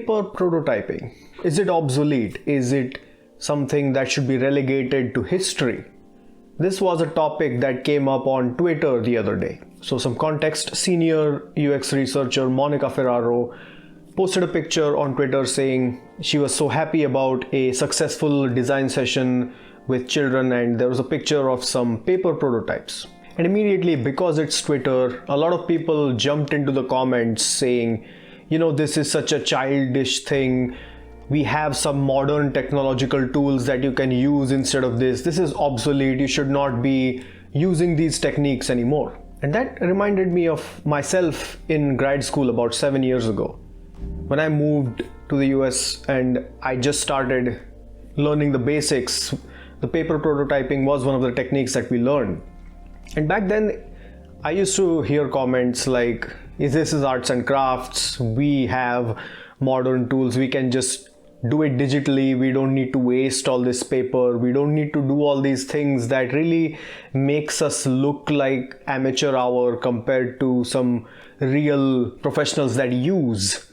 paper prototyping, is it obsolete? Is it something that should be relegated to history? This was a topic that came up on Twitter the other day. So some context, senior UX researcher Monica Ferraro posted a picture on Twitter saying she was so happy about a successful design session with children, and there was a picture of some paper prototypes. And immediately, because it's Twitter, a lot of people jumped into the comments saying, this is such a childish thing. We have some modern technological tools that you can use instead of this. This is obsolete. You should not be using these techniques anymore. And that reminded me of myself in grad school about 7 years ago. When I moved to the US and I just started learning the basics, the paper prototyping was one of the techniques that we learned. And back then, I used to hear comments like, this is arts and crafts, we have modern tools, we can just do it digitally, we don't need to waste all this paper, we don't need to do all these things that really makes us look like amateur hour compared to some real professionals that use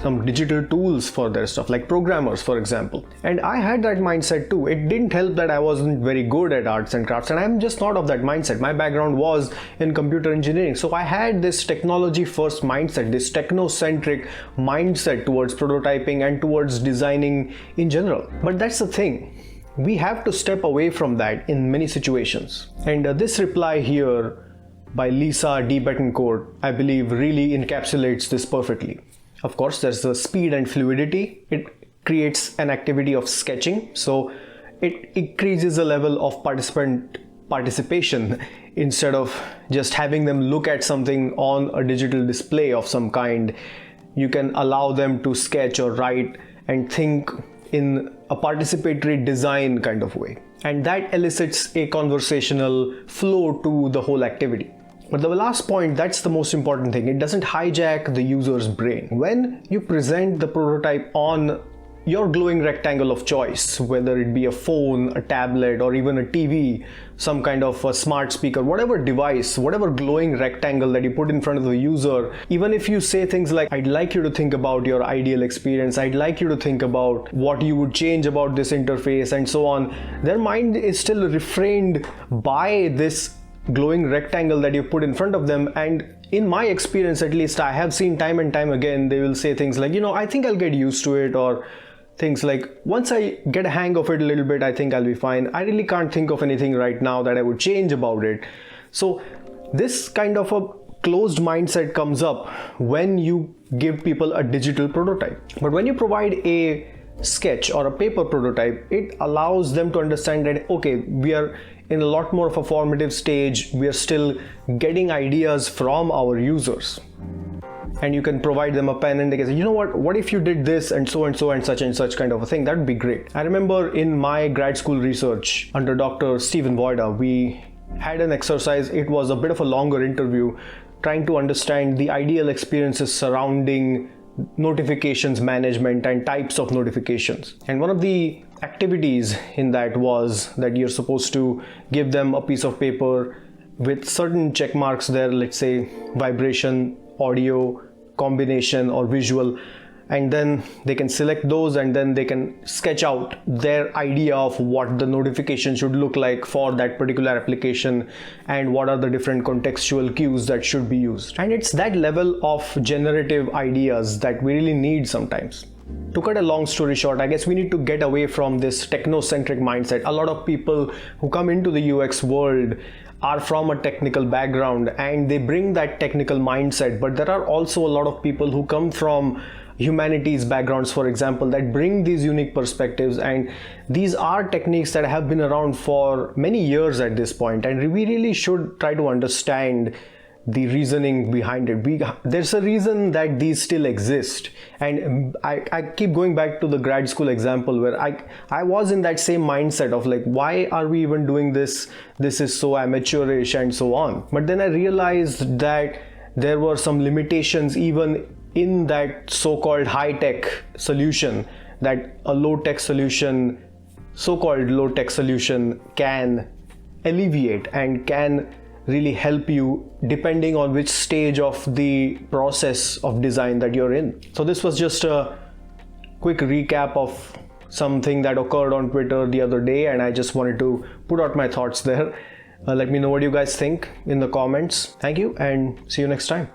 some digital tools for their stuff, like programmers, for example. And I had that mindset too. It didn't help that I wasn't very good at arts and crafts, and I'm just not of that mindset. My background was in computer engineering. So I had this technology first mindset, this technocentric mindset towards prototyping and towards designing in general. But that's the thing. We have to step away from that in many situations. And this reply here by Lisa D. Betancourt, I believe, really encapsulates this perfectly. Of course, there's the speed and fluidity. It creates an activity of sketching. So it increases the level of participant participation instead of just having them look at something on a digital display of some kind. You can allow them to sketch or write and think in a participatory design kind of way. And that elicits a conversational flow to the whole activity. But the last point, that's the most important thing. It doesn't hijack the user's brain. When you present the prototype on your glowing rectangle of choice, whether it be a phone, a tablet, or even a TV, some kind of a smart speaker, whatever device, whatever glowing rectangle that you put in front of the user, even if you say things like, I'd like you to think about your ideal experience, I'd like you to think about what you would change about this interface and so on, their mind is still refrained by this glowing rectangle that you put in front of them. And in my experience, at least, I have seen time and time again, they will say things like, I think I'll get used to it, or things like, once I get a hang of it a little bit, I think I'll be fine. I really can't think of anything right now that I would change about it. So this kind of a closed mindset comes up when you give people a digital prototype. But when you provide a sketch or a paper prototype, it allows them to understand that, okay, we are in a lot more of a formative stage. We are still getting ideas from our users. And you can provide them a pen and they can say, what if you did this and so and such kind of a thing? That would be great. I remember in my grad school research under Dr. Stephen Voida, we had an exercise. It was a bit of a longer interview trying to understand the ideal experiences surrounding notifications management and types of notifications. And one of the activities in that was that you're supposed to give them a piece of paper with certain check marks there, let's say vibration, audio, combination, or visual, and then they can select those and then they can sketch out their idea of what the notification should look like for that particular application and what are the different contextual cues that should be used. And it's that level of generative ideas that we really need sometimes. To cut a long story short, I guess we need to get away from this technocentric mindset. A lot of people who come into the UX world are from a technical background and they bring that technical mindset, but there are also a lot of people who come from humanities backgrounds, for example, that bring these unique perspectives, and these are techniques that have been around for many years at this point, and we really should try to understand the reasoning behind it. There's a reason that these still exist, and I keep going back to the grad school example where I was in that same mindset of like, why are we even doing this? This is so amateurish and so on. But then I realized that there were some limitations even in that so-called high-tech solution, that a low-tech solution, so-called low-tech solution, can alleviate and can really help you depending on which stage of the process of design that you're in. So this was just a quick recap of something that occurred on Twitter the other day, and I just wanted to put out my thoughts there. Let me know what you guys think in the comments. Thank you, and see you next time.